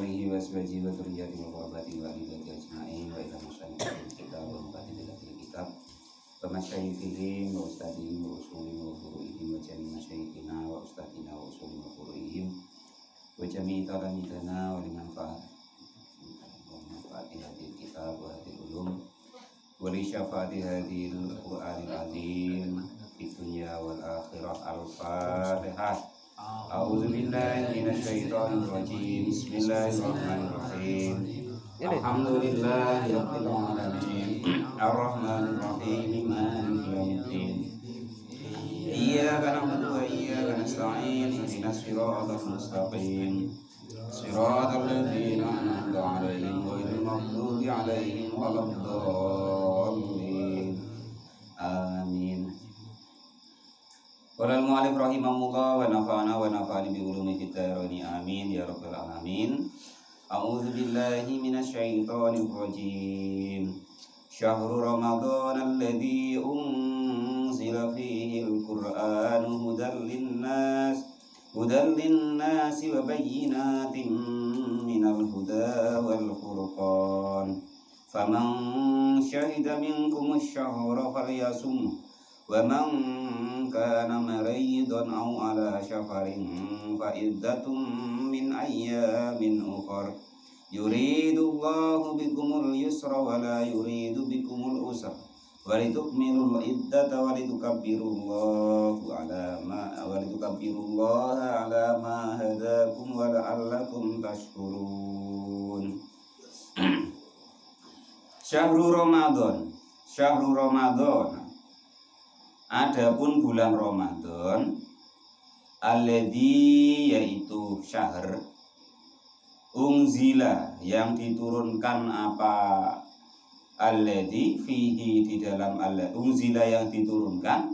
alihi wa ashabihi wa dzurriyyati wa qurrati wa ibadi ajma'in wa ila musyaikhil kitab wa muqaddimatil kitab wa masyayikhihim wa ustadihim wa usulihim wa furu'ihim wa jami' masyaikhina wa ustadina wa usulihim wa furu'ihim wa jami' talamidana wa liman fa'ati hadil kitab wa hadil ulum wa li syafa'ati hadil qur'anil azim fid dunya wal akhirah. Al-Fatihah. A'udzu billahi minasyaitonir rajim. Bismillahirrahmanirrahim. Alhamdulillahi rabbil alamin. Arrahmanir rahim. Maliki yaumiddin. Iyyaka na'budu wa iyyaka nasta'in. Ihdinas siratal mustaqim. Siratal ladzina an'amta 'alaihim ghairil maghdubi 'alaihim waladdallin. Amin. Qala al-mu'allif rahimahullah wa nafa'ana wa nafa'ani bi ulumi fid dharain amin ya rabbal alamin. A'udzu billahi minasyaitonir rajim. Syahrul Ramadan alladzi unzila fihi al-Qur'anu hudan lin-nas wa bayyinatin minal huda wal furqan. Faman syahida minkum asy-syahra falyasum wa man kana maridan aw ala safarin fa iddatum min ayyamin ukhra yuridullahu bikumul yusra wa la yuridu bikumul usra wa litukmilul iddata wa litukabbirullaha ala ma hadakum wa la'allakum tashkurun. Syahrul Ramadan. Adapun bulan Ramadan, alladzi yaitu syahr, unzila yang diturunkan apa, alladzi fihi di dalam alladzi, unzila yang diturunkan,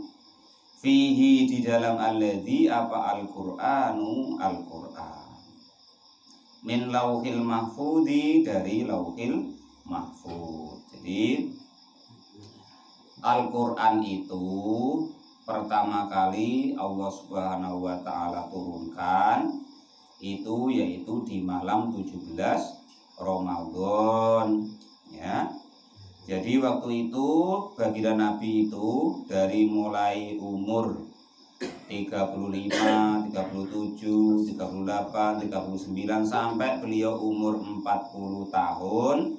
fihi di dalam alladzi apa al-Qur'anu, Al-Qur'an, min lauhil mahfudzi dari lauhil mahfud. Jadi Al-Quran itu pertama kali Allah Subhanahu wa Ta'ala turunkan itu yaitu di malam 17 Ramadan ya. Jadi waktu itu baginda Nabi itu dari mulai umur 35, 37, 38, 39 sampai beliau umur 40 tahun,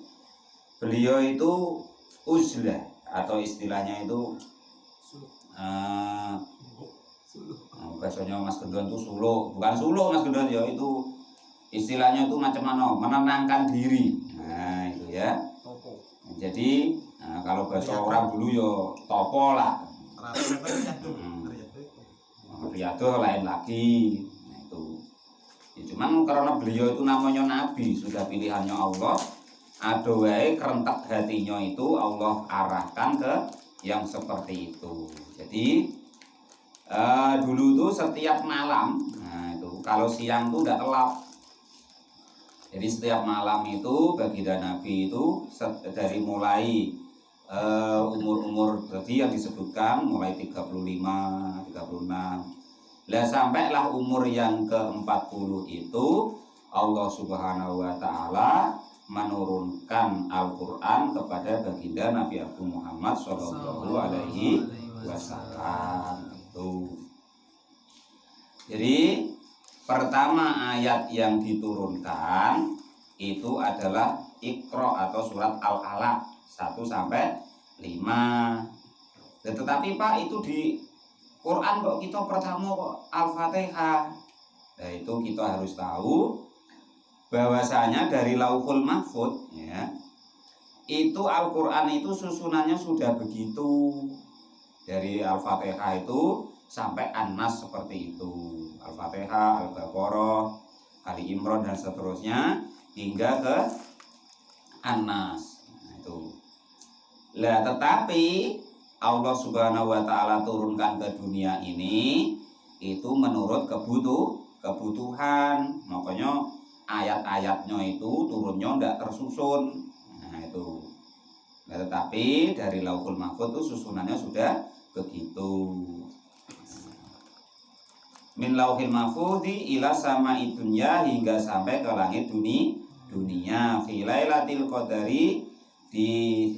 beliau itu uzlah atau istilahnya itu bahasanya Mas Gendon itu suluk, bukan suluk Mas Gendon ya, itu istilahnya itu macam mana, menenangkan diri. Nah itu ya. Jadi kalau bahasa orang dulu ya topo lah. Riyadhah lain lagi. Nah itu. Ya, cuman karena beliau itu namanya Nabi, sudah pilihannya Allah. Ada wae kerentak hatinya itu Allah arahkan ke yang seperti itu. Jadi dulu tuh setiap malam, nah itu kalau siang tuh udah gelap. Jadi setiap malam itu baginda Nabi itu dari mulai umur-umur tadi yang disebutkan mulai 35, 36. Lah sampailah umur yang ke-40 itu Allah Subhanahu wa Ta'ala menurunkan Al-Quran kepada baginda Nabi Abu Muhammad Shallallahu Alaihi Wasallam itu. Jadi pertama ayat yang diturunkan itu adalah Iqra atau surat Al-Alaq 1 sampai 5. Tetapi Pak itu di Quran kok kita pertama kok Al-Fatihah. Nah itu kita harus tahu bahwasanya dari Lauhul Mahfud ya, itu Al-Quran itu susunannya sudah begitu, dari Al-Fatihah itu sampai An-Nas seperti itu, Al-Fatihah, Al-Baqarah, Ali Imran dan seterusnya hingga ke An-Nas. Nah, itu. Lah tetapi Allah Subhanahu wa Ta'ala turunkan ke dunia ini itu menurut kebutuhan, makanya ayat-ayatnya itu turunnya tidak tersusun. Nah itu. Nah, tetapi dari Lauhul Mahfud itu susunannya sudah begitu. min lauhil mahfudzi ila sama'i dunya, hingga sampai ke langit dunia fi lailatul qadari, di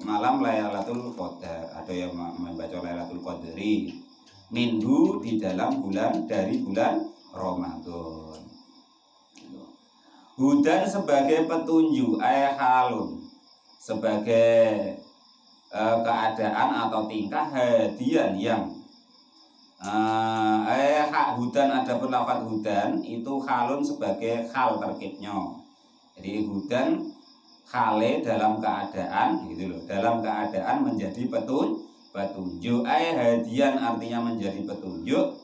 malam Lailatul Qadar. Ada yang membaca Lailatul Qadri minhu, di dalam bulan, dari bulan Ramadan. Hudan sebagai petunjuk, halun sebagai keadaan atau tingkah, hadian yang hudan, ada pun lafaz hudan itu halun sebagai hal terkibnya. Jadi hudan hale dalam keadaan gitu loh, dalam keadaan menjadi petunjuk. Hadian artinya menjadi petunjuk,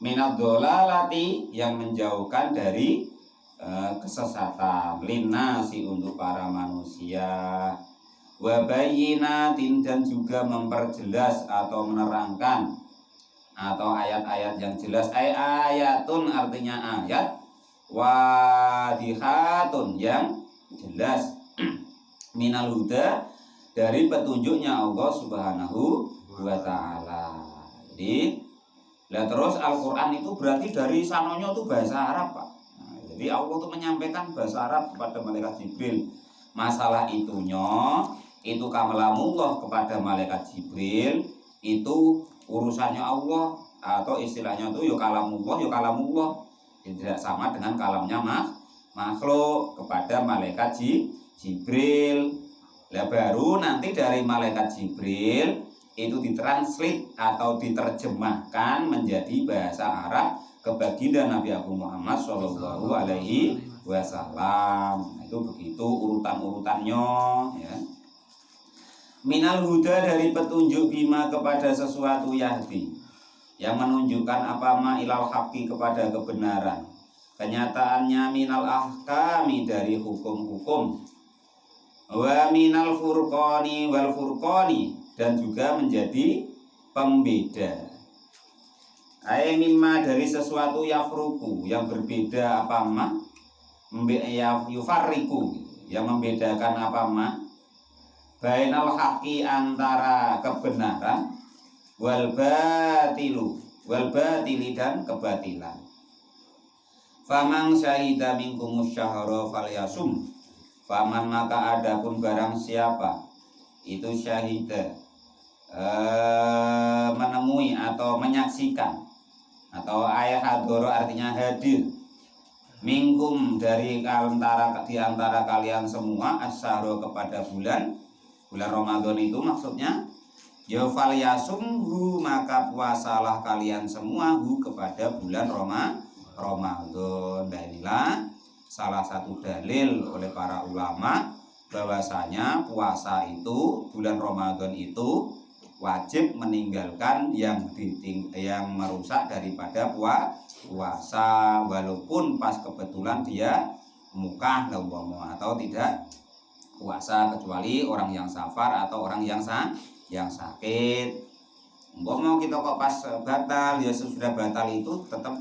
minad dolalati yang menjauhkan dari kesesatan, linnasi untuk para manusia, wabayinatin dan juga memperjelas atau menerangkan atau ayat-ayat yang jelas. Ayatun artinya ayat, wadihatun yang jelas, minal huda dari petunjuknya Allah Subhanahu wa ta'ala. Jadi terus Al-Quran itu berarti dari sanonya itu bahasa Arab, Pak. Jadi Allah itu menyampaikan bahasa Arab kepada malaikat Jibril. Masalah itunya itu kalamullah kepada malaikat Jibril, itu urusannya Allah, atau istilahnya itu ya kalamullah, tidak sama dengan kalamnya makhluk kepada malaikat Jibril. Baru nanti dari malaikat Jibril itu ditranslate atau diterjemahkan menjadi bahasa Arab ke baginda Nabi Abu Muhammad Shallallahu Alaihi Wasallam. Itu begitu urutan-urutannya, ya. Minal huda dari petunjuk, bima kepada sesuatu, yahdi yang menunjukkan apa, ma ilal haqqi kepada kebenaran. Kenyataannya minal ahkami dari hukum-hukum, wa minal furqani wal furqani dan juga menjadi pembeda. Mimma dari sesuatu, yafruku yang berbeda, apa ma yufarriku yang membedakan, apa ma bainal haqqi antara kebenaran, wal batili dan kebatilan. Faman syahida minkumus syahra falyasum, faman maka adapun barang siapa itu syahida menemui atau menyaksikan, atau ayat hadoro artinya hadir, minkum dari di antara kalian semua, asyahro kepada bulan Ramadan itu maksudnya, ya falyasumhu maka puasalah kalian semua hu kepada bulan Ramadan. Dan inilah salah satu dalil oleh para ulama bahwasanya puasa itu, bulan Ramadan itu wajib meninggalkan yang merusak daripada puasa, walaupun pas kebetulan dia mukah atau tidak puasa, kecuali orang yang safar atau orang yang sakit. Mau kita kok pas batal, ya sudah batal itu tetap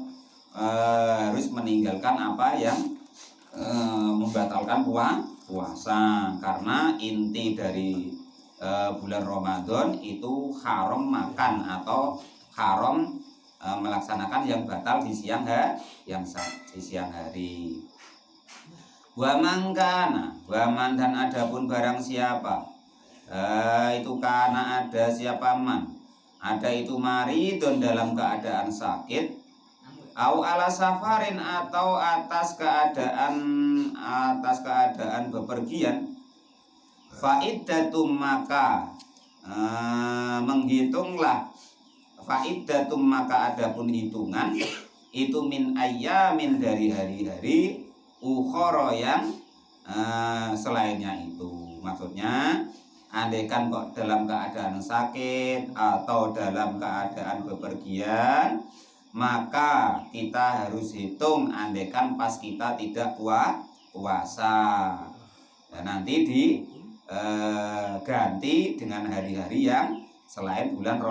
harus meninggalkan apa yang membatalkan puasa, karena inti dari bulan Ramadan itu haram makan atau haram melaksanakan yang batal di siang hari. Waman dan adapun barang siapa itu kana ada siapa man, ada itu maridun dalam keadaan sakit, au ala safarin atau atas keadaan bepergian, fa'iddatum maka menghitunglah, fa'iddatum maka adapun hitungan itu min ayyamin dari hari-hari, ukhara yang selainnya itu. Maksudnya andaikan kok dalam keadaan sakit atau dalam keadaan bepergian, maka kita harus hitung andaikan pas kita tidak puasa, dan nanti ganti dengan hari-hari yang selain bulan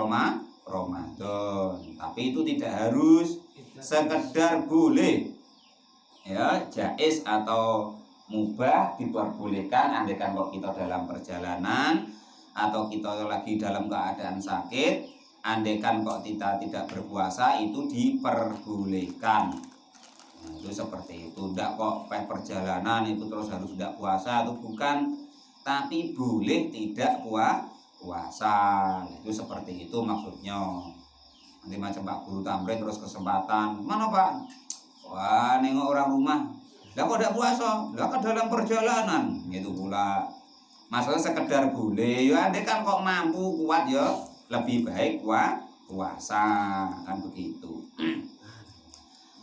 Ramadan. Tapi itu tidak harus, sekedar boleh, ya, jais atau mubah, diperbolehkan andaikan kok kita dalam perjalanan atau kita lagi dalam keadaan sakit, Andaikan kok kita tidak berpuasa itu diperbolehkan. Nah, itu seperti itu. Tidak kok perjalanan itu terus harus tidak puasa, itu bukan. Tapi boleh tidak puasa. Itu seperti itu maksudnya. Nanti macam Pak Guru Tamrin terus kesempatan, mana Pak? Wah, nengok orang rumah. Lah kok tidak puasa? Lah kan dalam perjalanan. Gitu pula. Masalah sekedar boleh. Ya andai kan kok mampu kuat ya lebih baik puasa. Kan begitu.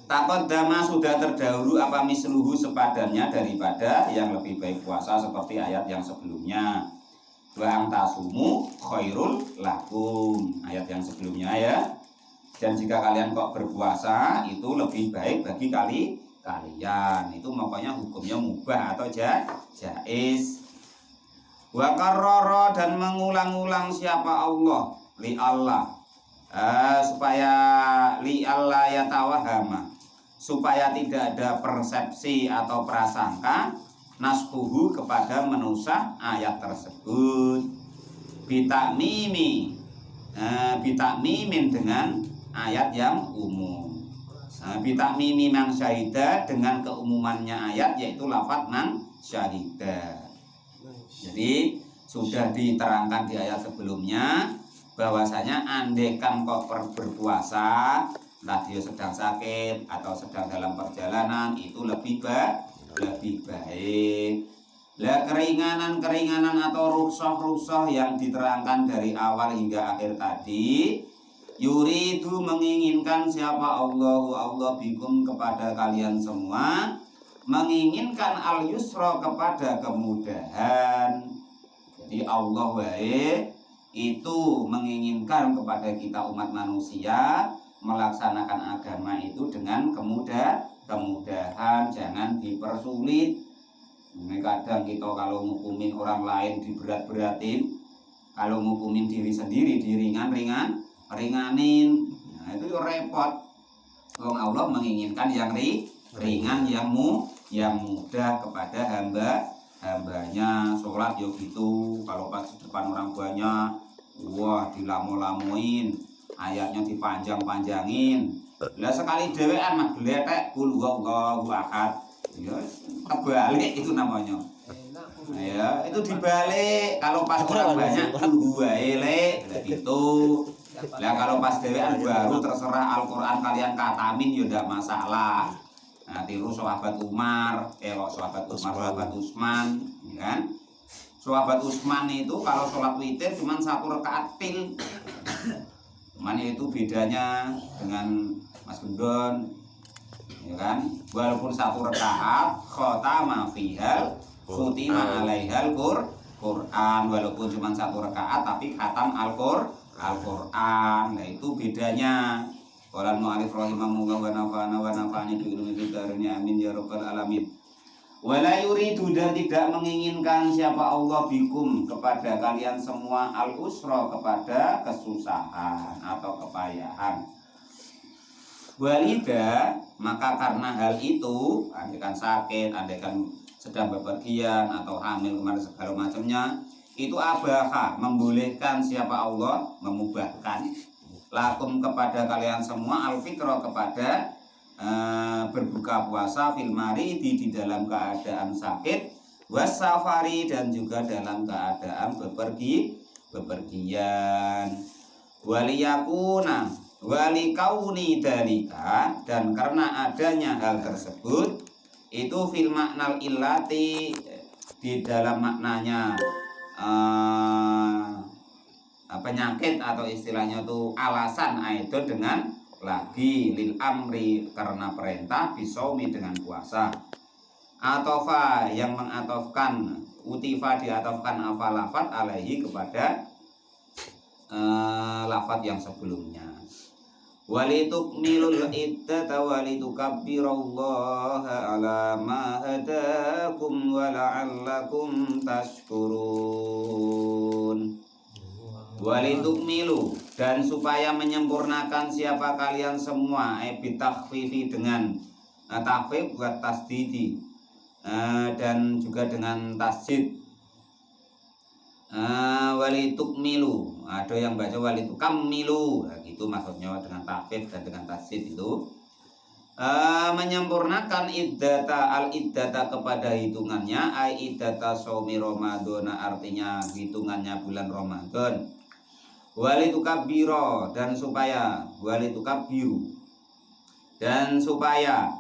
Takut dama sudah terdahulu apa misluhu sepadannya daripada yang lebih baik puasa seperti ayat yang sebelumnya. Wa antasumu khairul lakum. Ayat yang sebelumnya ya. Dan jika kalian kok berpuasa itu lebih baik bagi kalian. Itu makanya hukumnya mubah atau jaiz. Wa karrara dan mengulang-ulang siapa Allah li Allah supaya li Allah yatawahama, supaya tidak ada persepsi atau prasangka nasbuhu kepada menusah ayat tersebut bitakmimin dengan ayat yang umum. Bitakmimi mang syahida dengan keumumannya ayat yaitu lafadz mang syahida. Jadi sudah diterangkan di ayat sebelumnya bahwasanya andaikan kok berpuasa, entah dia sedang sakit atau sedang dalam perjalanan itu lebih baik. Lah keringanan atau rukhsah yang diterangkan dari awal hingga akhir tadi, yuridu menginginkan siapa Allah bikum kepada kalian semua, menginginkan al yusra kepada kemudahan. Jadi Allah wae itu menginginkan kepada kita umat manusia melaksanakan agama itu dengan kemudahan, jangan dipersulit. Ini kadang kita kalau ngukumin orang lain diberat-beratin, kalau ngukumin diri sendiri diringanin. Nah, itu repot. Allah menginginkan yang ringan, yang mudah kepada hambanya. Sholat ya gitu, kalau pas di depan orang banyak, wah dilamo-lamoin, ayatnya dipanjang-panjangin. Lah sekali dewean mah gletek kul huwallahu ahad. Ya, terbalik itu namanya. Nah, ya, itu dibalik. Kalau pas orang banyak kul huwaile gitu. Lah kalau pas dewean baru terserah Al-Qur'an kalian katamin ya ndak masalah. Nah, tiru sahabat Umar, sahabat Utsman, ya kan? Sahabat Utsman itu kalau sholat witir cuma 1 rakaat til. Cuman itu bedanya dengan Mas Gendon, ya kan? Walaupun 1 rakaat khatama fihal khutima alaihal Qur'an, walaupun cuma 1 rakaat tapi khatam Al-Qur'an. Nah, itu bedanya. Qala al-mu'allif rahimahullah wa nafa'ani bi ilmihi darnya amin ya rabbal alamin. Wala yuridu dan tidak menginginkan siapa Allah bikum kepada kalian semua al-usra kepada kesusahan atau kepayahan. Walida maka karena hal itu, andaikan sakit, andaikan sedang bepergian atau hamil kemarin segala macamnya, itu abaha membolehkan siapa Allah, memubahkan lakum kepada kalian semua al-fitra kepada berbuka puasa fil maridi di dalam keadaan sakit, wasafari dan juga dalam keadaan bepergian, waliyakuna walikauni dalika, dan karena adanya hal tersebut itu fil maknal illati di dalam maknanya penyakit atau istilahnya itu alasan itu dengan lagi lil amri karena perintah bisaumi dengan puasa. Atofa yang mengatofkan utifa diatofkan apa lafat alaihi kepada lafat yang sebelumnya. Walitukmilul iddata walitukabbirallaha ala ma hadakum wa la'allakum tashkurun. Walitukmilu dan supaya menyempurnakan siapa kalian semua bitakhfifi dengan takhfif buat tasdidi dan juga dengan tasjid. Walitukmilu Ada yang baca walitukammilu. Nah, gitu maksudnya dengan tafsir dan dengan tasydid itu. Menyempurnakan iddata kepada hitungannya, iddata shaumi Ramadan, artinya hitungannya bulan Ramadan. Walitukabbiro, dan supaya walitukabbiru, dan supaya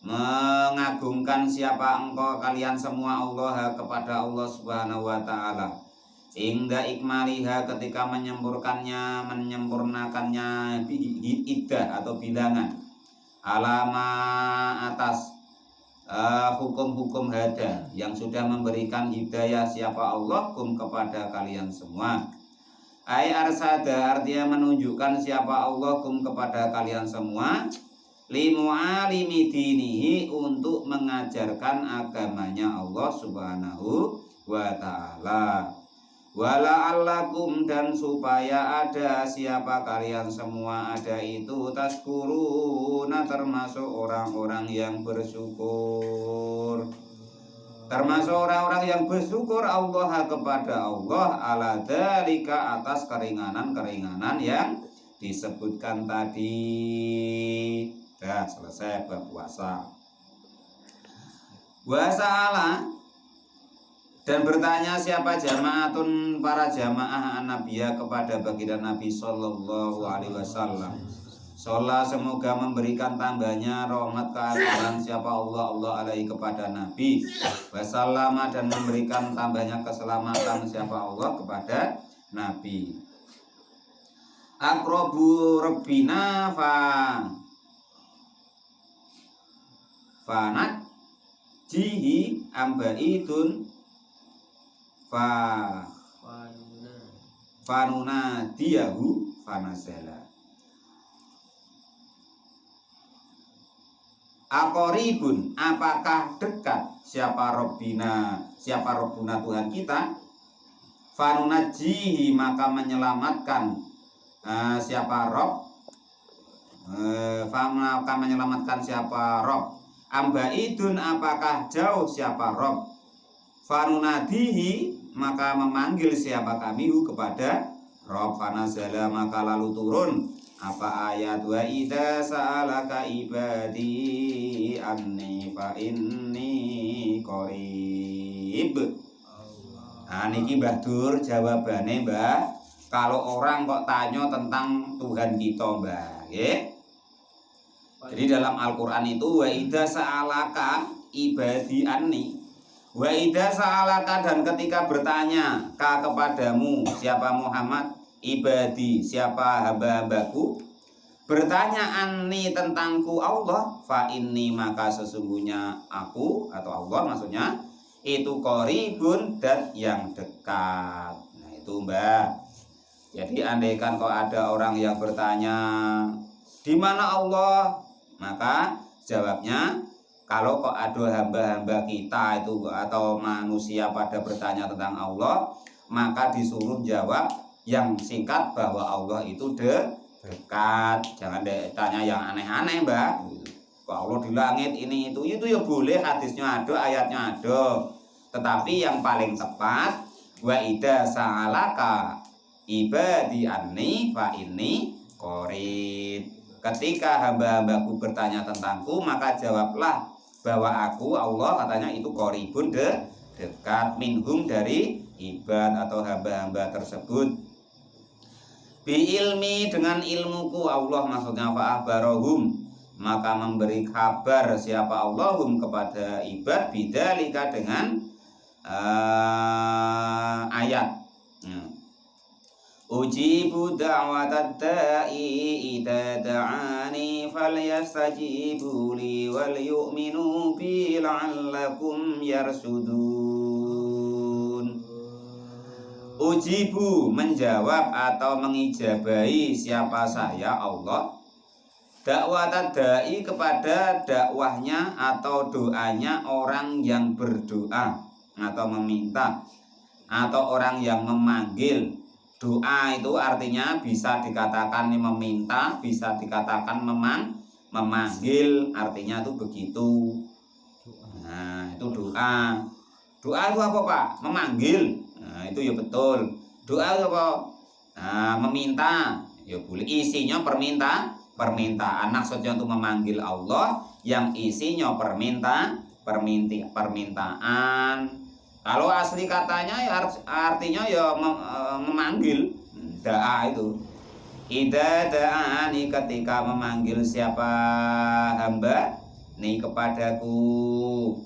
mengagungkan siapa engkau kalian semua Allah kepada Allah Subhanahu wa taala. Ingda ikmaliha, ketika menyempurnakannya iddah atau bilangan. Alama atas hukum-hukum hada yang sudah memberikan hidayah siapa Allah kepada kalian semua. Ai arsada, artinya menunjukkan siapa Allah kepada kalian semua. Limu'alimi dinihi, untuk mengajarkan agamanya Allah Subhanahu wa ta'ala. Wala'allakum, dan supaya ada siapa kalian semua ada itu tashkuruna, termasuk orang-orang yang bersyukur. Termasuk orang-orang yang bersyukur Allah kepada Allah ala dzalika, atas keringanan-keringanan yang disebutkan tadi. Dah selesai bab puasa. Wasa'ala, dan bertanya siapa jamaatun, para jamaah an-nabiyya kepada baginda Nabi sallallahu alaihi wasallam. Sholat, semoga memberikan tambahnya rahmat keagungan siapa Allah alaihi kepada Nabi. Wasallama, dan memberikan tambahnya keselamatan siapa Allah kepada Nabi. Aqrabu rabbina fanat jihi ambaidun fanuna diyahu fanazala. Aqoribun, apakah dekat siapa Rabbina, siapa Rabbuna Tuhan kita. Fanunajihi, maka menyelamatkan siapa Rabb, maka menyelamatkan siapa Rabb. Ambaidun, apakah jauh siapa Rabb. Fanunadihi, maka memanggil siapa kami kepada Rabb. Fanazala, maka lalu turun apa ayat wa idza sa'alaka ibadi anni fa inni qarib. Nah niki Mbah Dur jawabane Mbah, kalau orang kok tanya tentang Tuhan kita Mbah, nggih. Jadi dalam Al-Qur'an itu wa idza sa'alaka ibadi anni, wa idza sa'alaka, dan ketika bertanya kepadamu siapa Muhammad, ibadi siapa hamba-hambaku, bertanya anni tentangku Allah, fa inni, maka sesungguhnya aku atau Allah maksudnya itu qaribun, dan yang dekat. Nah itu Mbak. Jadi andaikan kok ada orang yang bertanya di mana Allah, maka jawabnya kalau kok ada hamba-hamba kita itu atau manusia pada bertanya tentang Allah, maka disuruh jawab yang singkat bahwa Allah itu dekat. Jangan tanya yang aneh-aneh Mbak. Kalau Allah di langit ini itu ya boleh, hadisnya ada, ayatnya ada. Tetapi yang paling tepat wa idza sa'alaka ibadi anni fa inni qarib. Ketika hamba-hambaku bertanya tentangku, maka jawablah bahwa aku Allah katanya itu qaribun, dekat, minhum, dari ibad atau hamba-hamba tersebut. Bi ilmi, dengan ilmuku Allah maksudnya, fa'abarahum, maka memberi kabar siapa Allahum kepada ibad, bidzalika, dengan ayat. Ujibu da'watad da'i idza da'ani falyastajibu li wal yu'minu bi la'allakum yarsudun. Ujibu, menjawab atau mengijabahi siapa saya Allah, dakwah da'i, kepada dakwahnya atau doanya orang yang berdoa atau meminta, atau orang yang memanggil. Doa itu artinya bisa dikatakan meminta, bisa dikatakan memanggil, artinya itu begitu. Nah itu doa. Doa itu apa Pak? Memanggil. Nah itu ya betul. Doa itu apa? meminta ya boleh, isinya permintaan. Maksudnya untuk memanggil Allah yang isinya permintaan. Kalau asli katanya ya artinya ya memanggil, da'a itu. Idza da'ani, ketika memanggil siapa hamba nih kepadaku,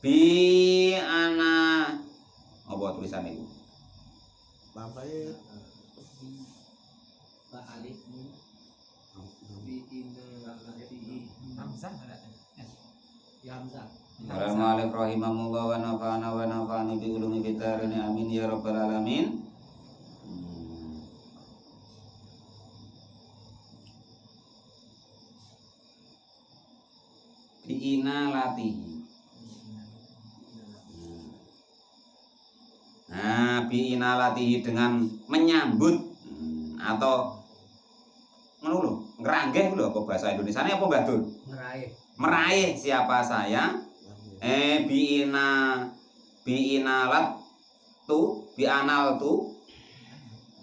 bi ana apa tulisan itu? Bapak alif bi hamzah ya hamzah. Malik rahimahullah wa nafa'ani bi ulumi fitarin amin ya rabbal alamin. Biina latihi. Biina latihi dengan menyambut atau menulu ngeranggeh lho, apa bahasa Indonesianya apa Mbah Dul? Meraih siapa saya? Bianal tu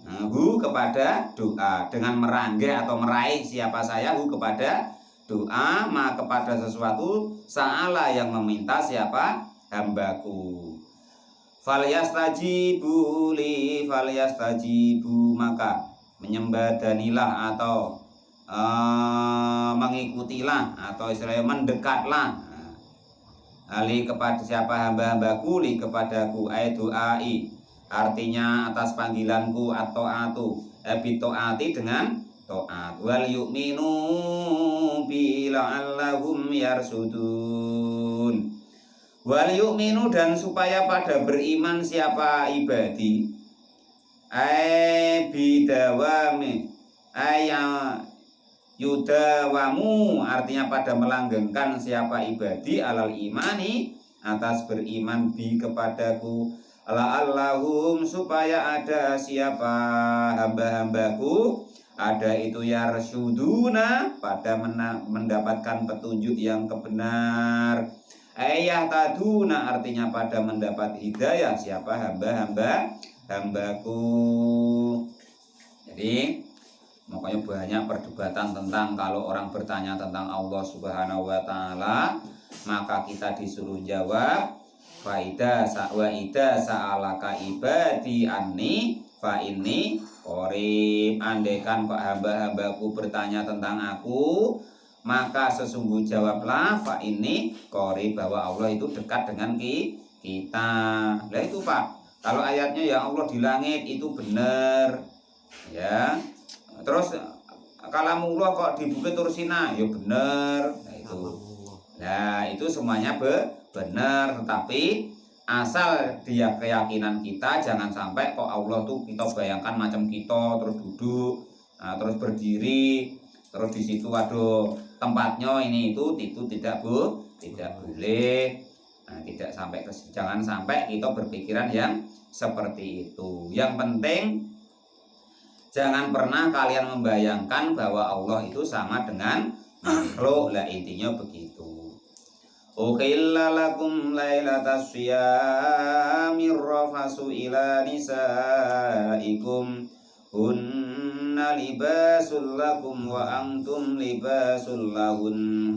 hu kepada doa, dengan meranggeh atau meraih siapa saya hu kepada doa, kepada sesuatu sa'ala yang meminta siapa hambaku. Falyastajibu li, falyastajibu maka menyembadanilah atau mengikutilah atau istilahnya mendekatlah ali kepada siapa hamba-hambaku li kepadaku doai, artinya atas panggilanku atau bitoati dengan taat. Wal yu'minu bi la'allahum yarsudun. Wal yu'minu, dan supaya pada beriman siapa ibadi bidawami yudawamu, artinya pada melanggengkan siapa ibadi alal imani, atas beriman bi kepadaku, la'allahum, supaya ada siapa hamba-hambaku ada itu yarsuduna, pada mendapatkan petunjuk yang kebenar. Taduna, artinya pada mendapat hidayah siapa hamba-hambaku. Jadi makanya banyak perdebatan tentang kalau orang bertanya tentang Allah Subhanahu wa taala, maka kita disuruh jawab faida sa'alaka ibadi anni fa inni qarib. Andaikan kok hamba-hambaku bertanya tentang aku, maka sesungguhnya jawablah fa inni qarib, bahwa Allah itu dekat dengan kita. Lah itu Pak, kalau ayatnya ya Allah di langit itu benar ya. Terus kalamullah kok di Bukit Tursina ya benar. Nah itu semuanya benar, tetapi asal dia keyakinan kita, jangan sampai kok Allah tuh kita bayangkan macam kita terus duduk, terus berdiri, terus di situ waduh tempatnya ini itu tidak boleh. Tidak sampai jangan sampai kita berpikiran yang seperti itu. Yang penting jangan pernah kalian membayangkan bahwa Allah itu sama dengan makhluk. Lah intinya begitu. Ukhilla lakum lailatas siyamir rafasu ila nisaikum hunna libasul lakum wa antum libasul lahun.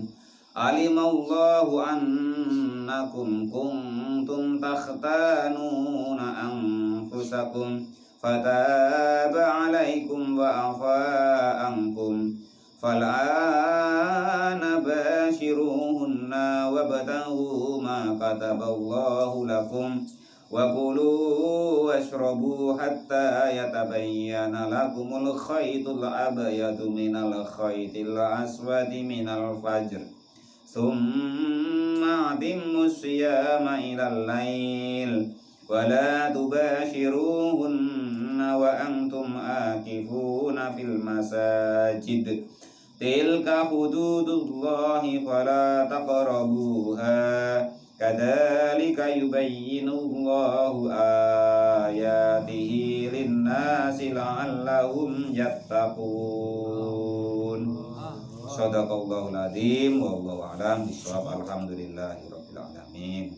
Alimallahu annakum kuntum takhtanuna anfusakum fataba alaikum wa afa ankum fal'ana bashiruhunna wabtaghu ma kataballahu lakum wa kulu washrabu hatta yatabayyana lakumul khaytul abyadu minal khaytil aswadi minal fajr thumma atimmus siyama ilal lail wa la tubashiruhunna wa antum akifuna fil masajid tilka hududullahi fala taqrabuha kadzalika yubayyinullahu ayatihi linnasi la'allahum yattaqun. Shadaqallahul adzim wallahu a'lam bishawab. Alhamdulillahirabbil alamin.